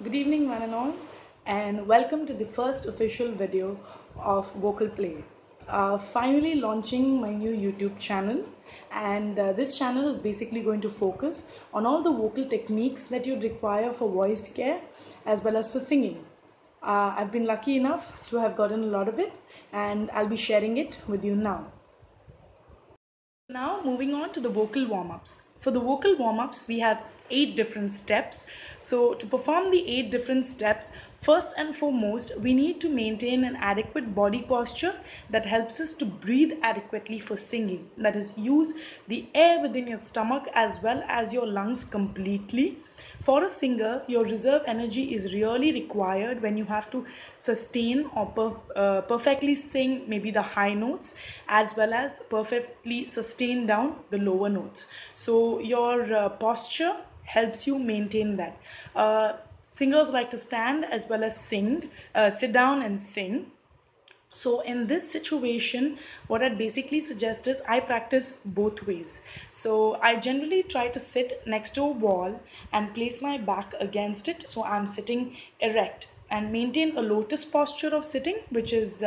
Good evening, one and all, and welcome to the first official video of Vocal Play. Finally launching my new YouTube channel, and this channel is basically going to focus on all the vocal techniques that you'd require for voice care as well as for singing. I've been lucky enough to have gotten a lot of it, and I'll be sharing it with you now. Now moving on to the vocal warm-ups. For the vocal warm-ups, we have 8 different steps. So to perform the 8 different steps, first and foremost, we need to maintain an adequate body posture that helps us to breathe adequately for singing. That is, use the air within your stomach as well as your lungs completely. For a singer, your reserve energy is really required when you have to sustain or perfectly sing maybe the high notes as well as perfectly sustain down the lower notes. So your posture helps you maintain that. Singers like to stand as well as sing, sit down and sing. So in this situation, what I'd basically suggest is I practice both ways. So I generally try to sit next to a wall and place my back against it. So I'm sitting erect and maintain a lotus posture of sitting, which is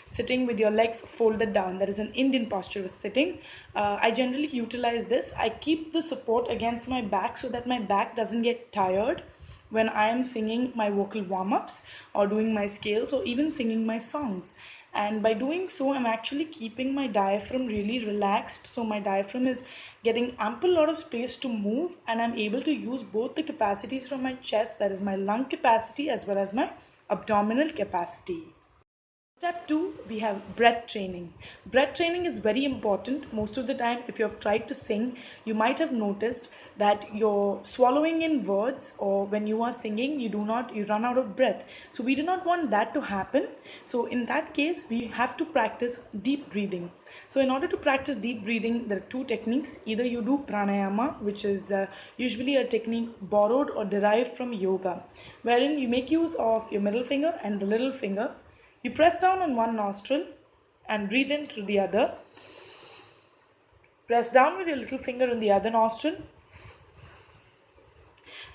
sitting with your legs folded down. That is an Indian posture of sitting. I generally utilize this. I keep the support against my back so that my back doesn't get tired when I am singing my vocal warm-ups or doing my scales or even singing my songs. And by doing so, I'm actually keeping my diaphragm really relaxed. So my diaphragm is getting ample lot of space to move, and I'm able to use both the capacities from my chest, that is my lung capacity, as well as my abdominal capacity. Step 2, we have breath training. Breath training is very important. Most of the time, if you have tried to sing, you might have noticed that you're swallowing in words, or when you are singing, you run out of breath. So we do not want that to happen. So in that case, we have to practice deep breathing. So in order to practice deep breathing, there are 2 techniques. Either you do pranayama, which is usually a technique borrowed or derived from yoga, wherein you make use of your middle finger and the little finger. You press down on one nostril and breathe in through the other. Press down with your little finger on the other nostril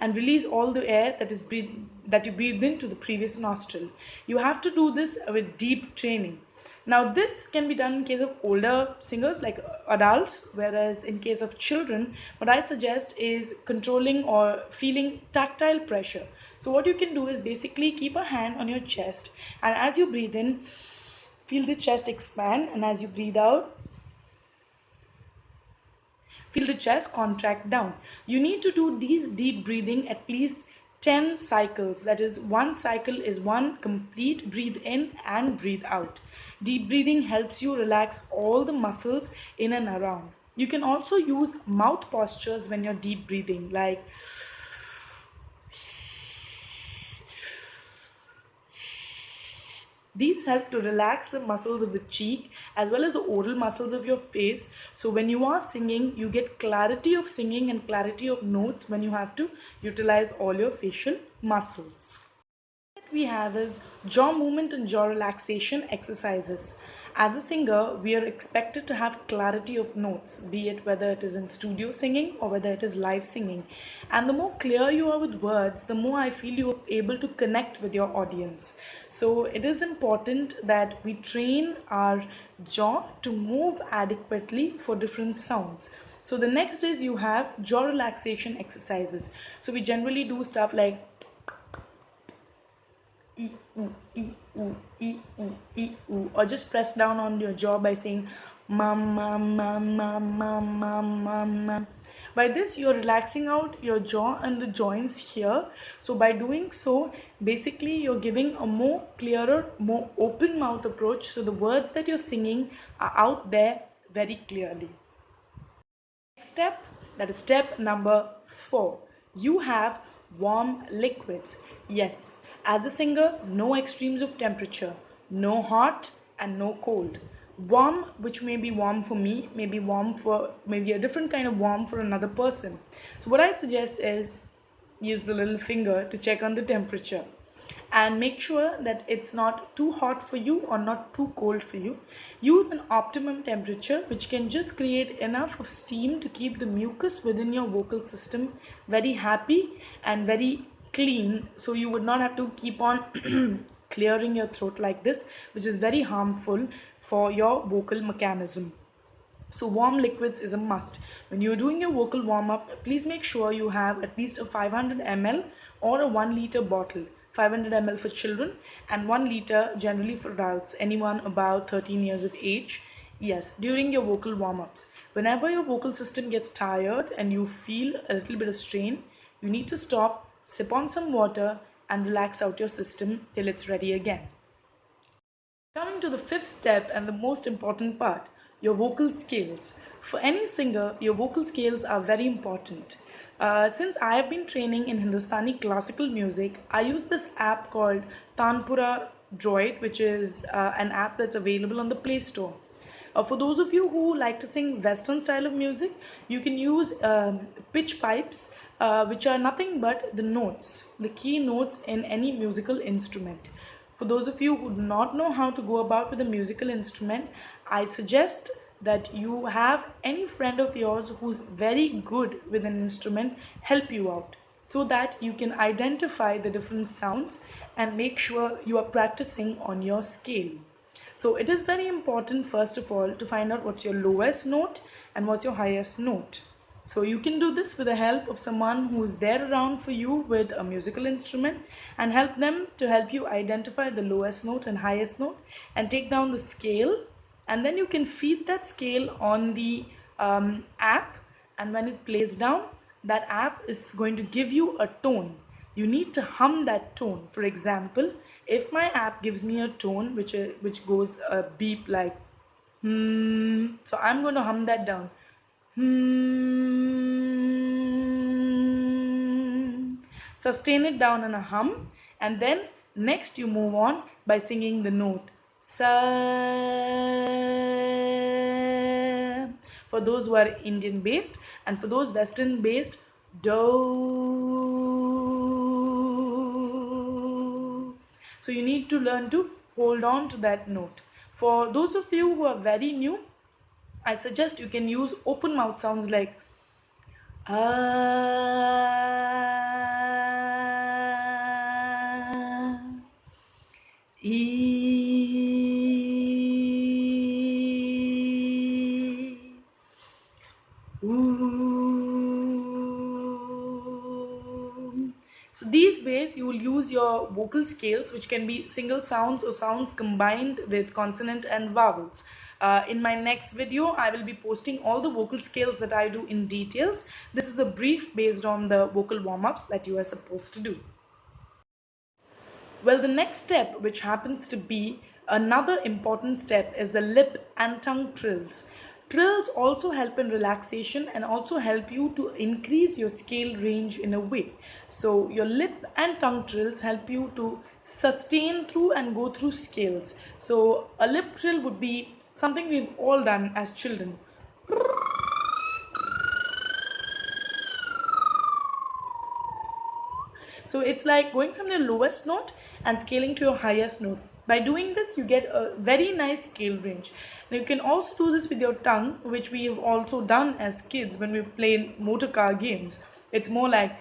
and release all the air that you breathed into the previous nostril. You have to do this with deep training. Now this can be done in case of older singers like adults, whereas in case of children, what I suggest is controlling or feeling tactile pressure. So what you can do is basically keep a hand on your chest, and as you breathe in, feel the chest expand, and as you breathe out, feel the chest contract down. You need to do these deep breathing at least 10 cycles. That is, one cycle is one complete breathe in and breathe out. Deep breathing helps you relax all the muscles in and around. You can also use mouth postures when you're deep breathing, like these help to relax the muscles of the cheek as well as the oral muscles of your face. So when you are singing, you get clarity of singing and clarity of notes when you have to utilize all your facial muscles. What we have is jaw movement and jaw relaxation exercises. As a singer, we are expected to have clarity of notes, be it whether it is in studio singing or whether it is live singing. And the more clear you are with words, the more I feel you are able to connect with your audience. So it is important that we train our jaw to move adequately for different sounds. So the next is you have jaw relaxation exercises. So we generally do stuff like E, oo, e, oo, e, oo, e, oo, or just press down on your jaw by saying mam, mam, mam, mam, mam, mam, mam, mam. By this, you're relaxing out your jaw and the joints here. So by doing so, basically you're giving a more clearer, more open mouth approach. So the words that you're singing are out there very clearly. Next step, that is step number 4. You have warm liquids. Yes. As a singer, no extremes of temperature, no hot and no cold. Warm, which may be warm for me, may be warm for maybe a different kind of warm for another person. So what I suggest is use the little finger to check on the temperature and make sure that it's not too hot for you or not too cold for you. Use an optimum temperature which can just create enough of steam to keep the mucus within your vocal system very happy and very clean, so you would not have to keep on clearing your throat like this, which is very harmful for your vocal mechanism. So warm liquids is a must. When you're doing your vocal warm up, please make sure you have at least a 500 ml or a 1 liter bottle. 500 ml for children and 1 liter generally for adults, anyone about 13 years of age. Yes, during your vocal warm ups. Whenever your vocal system gets tired and you feel a little bit of strain, you need to stop, sip on some water, and relax out your system till it's ready again. Coming to the fifth step and the most important part, your vocal scales. For any singer, your vocal scales are very important. Since I have been training in Hindustani classical music, I use this app called Tanpura Droid, which is an app that's available on the Play Store. For those of you who like to sing Western style of music, you can use pitch pipes, which are nothing but the notes, the key notes in any musical instrument. For those of you who do not know how to go about with a musical instrument, I suggest that you have any friend of yours who's very good with an instrument help you out, so that you can identify the different sounds and make sure you are practicing on your scale. So it is very important, first of all, to find out what's your lowest note and what's your highest note. So you can do this with the help of someone who's there around for you with a musical instrument, and help them to help you identify the lowest note and highest note and take down the scale. And then you can feed that scale on the app, and when it plays down, that app is going to give you a tone. You need to hum that tone. For example, if my app gives me a tone which goes a beep like so I'm going to hum that down. Sustain it down in a hum, and then next you move on by singing the note sa, for those who are Indian based, and for those Western based, do. So you need to learn to hold on to that note. For those of you who are very new, I suggest you can use open mouth sounds like So these ways you will use your vocal scales, which can be single sounds or sounds combined with consonant and vowels. In my next video, I will be posting all the vocal scales that I do in details. This is a brief based on the vocal warm-ups that you are supposed to do. Well, the next step, which happens to be another important step, is the lip and tongue trills. Trills also help in relaxation and also help you to increase your scale range in a way. So your lip and tongue trills help you to sustain through and go through scales. So a lip trill would be something we've all done as children. So it's like going from your lowest note and scaling to your highest note. By doing this, you get a very nice scale range. Now you can also do this with your tongue, which we have also done as kids when we play motor car games. It's more like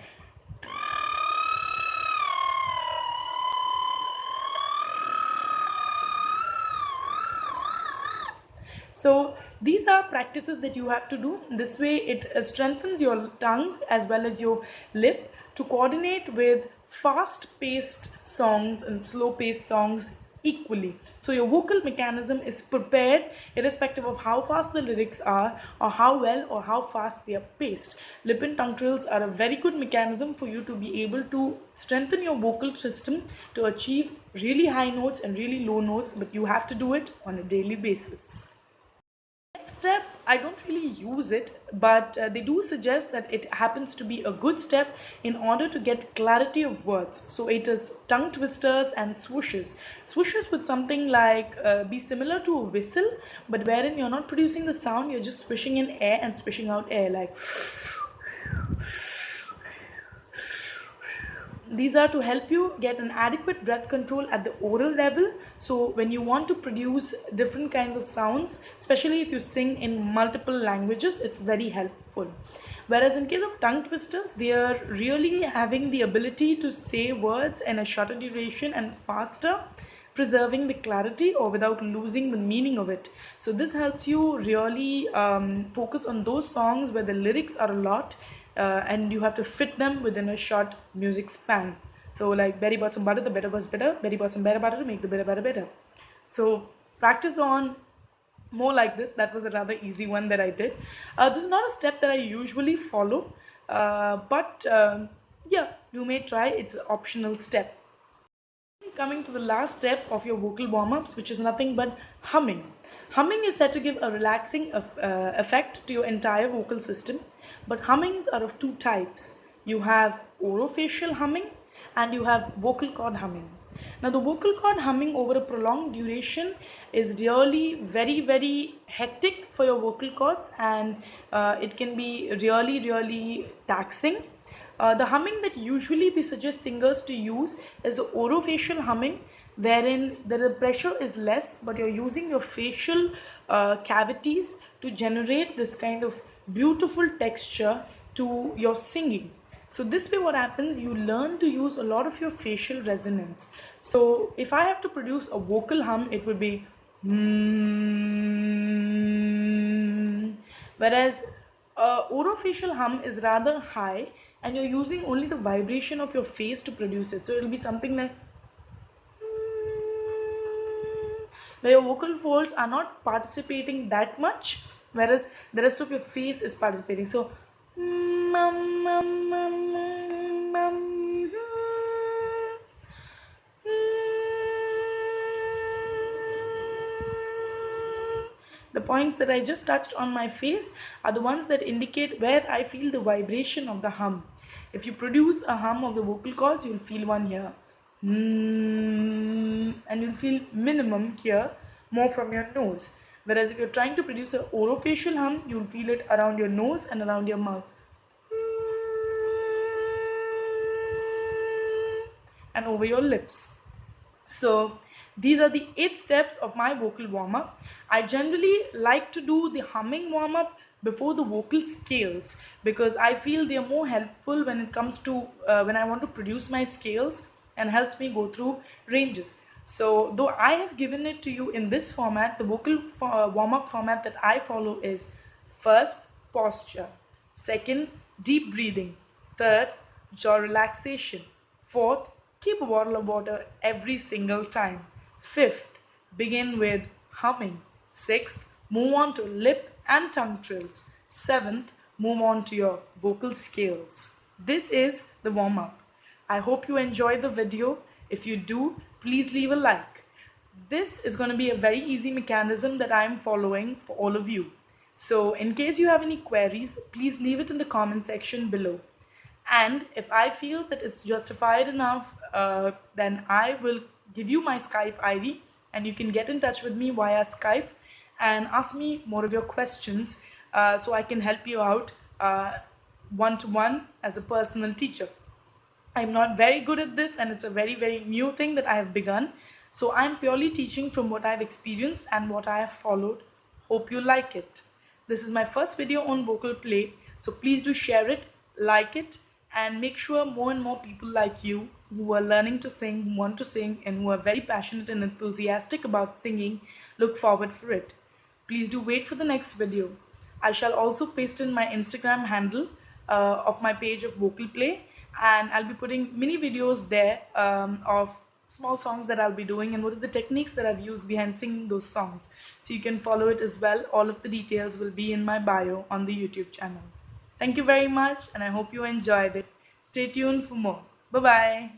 so these are practices that you have to do. This way it strengthens your tongue as well as your lip to coordinate with fast-paced songs and slow-paced songs equally. So your vocal mechanism is prepared irrespective of how fast the lyrics are or how well or how fast they are paced. Lip and tongue trills are a very good mechanism for you to be able to strengthen your vocal system to achieve really high notes and really low notes, but you have to do it on a daily basis. Step, I don't really use it, but they do suggest that it happens to be a good step in order to get clarity of words. So it is tongue twisters and swooshes. Swooshes would something like be similar to a whistle, but wherein you're not producing the sound, you're just swishing in air and swishing out air like these are to help you get an adequate breath control at the oral level. So when you want to produce different kinds of sounds, especially if you sing in multiple languages, it's very helpful. Whereas in case of tongue twisters, they are really having the ability to say words in a shorter duration and faster, preserving the clarity or without losing the meaning of it. So this helps you really focus on those songs where the lyrics are a lot, and you have to fit them within a short music span. So like berry bought some butter, the better was better. Berry bought some better butter to make the better better. So practice on more like this. That was a rather easy one that I did. This is not a step that I usually follow, but yeah, you may try. It's an optional step. Coming to the last step of your vocal warm-ups, which is nothing but humming. Humming is said to give a relaxing effect to your entire vocal system, but hummings are of two types. You have orofacial humming and you have vocal cord humming. Now the vocal cord humming over a prolonged duration is really very hectic for your vocal cords, and it can be really taxing. The humming that usually we suggest singers to use is the orofacial humming, wherein the pressure is less, but you're using your facial cavities to generate this kind of beautiful texture to your singing. So this way what happens, you learn to use a lot of your facial resonance. So if I have to produce a vocal hum, it would be whereas orofacial hum is rather high and you're using only the vibration of your face to produce it. So it'll be something like where your vocal folds are not participating that much, whereas the rest of your face is participating. So the points that I just touched on my face are the ones that indicate where I feel the vibration of the hum. If you produce a hum of the vocal cords, you'll feel one here. And you'll feel minimum here, more from your nose. Whereas if you're trying to produce an orofacial hum, you'll feel it around your nose and around your mouth. And over your lips. So these are the 8 steps of my vocal warm-up. I generally like to do the humming warm-up before the vocal scales because I feel they are more helpful when it comes to when I want to produce my scales, and helps me go through ranges. So though I have given it to you in this format, the vocal warm-up format that I follow is: first, posture; second, deep breathing; third, jaw relaxation; fourth, keep a bottle of water every single time; fifth, begin with humming; sixth, move on to lip and tongue trills; seventh, move on to your vocal scales. This is the warm-up. I hope you enjoyed the video. If you do, please leave a like. This is going to be a very easy mechanism that I am following for all of you. So in case you have any queries, please leave it in the comment section below. And if I feel that it's justified enough, then I will give you my Skype ID and you can get in touch with me via Skype and ask me more of your questions so I can help you out one-to-one as a personal teacher. I'm not very good at this and it's a very new thing that I have begun. So I'm purely teaching from what I've experienced and what I have followed. Hope you like it. This is my first video on vocal play, so please do share it, like it, and make sure more and more people like you who are learning to sing, who want to sing, and who are very passionate and enthusiastic about singing look forward for it. Please do wait for the next video. I shall also paste in my Instagram handle of my page of vocal play, and I'll be putting mini videos there of small songs that I'll be doing and what are the techniques that I've used behind singing those songs. So you can follow it as well. All of the details will be in my bio on the YouTube channel. Thank you very much and I hope you enjoyed it. Stay tuned for more. Bye-bye.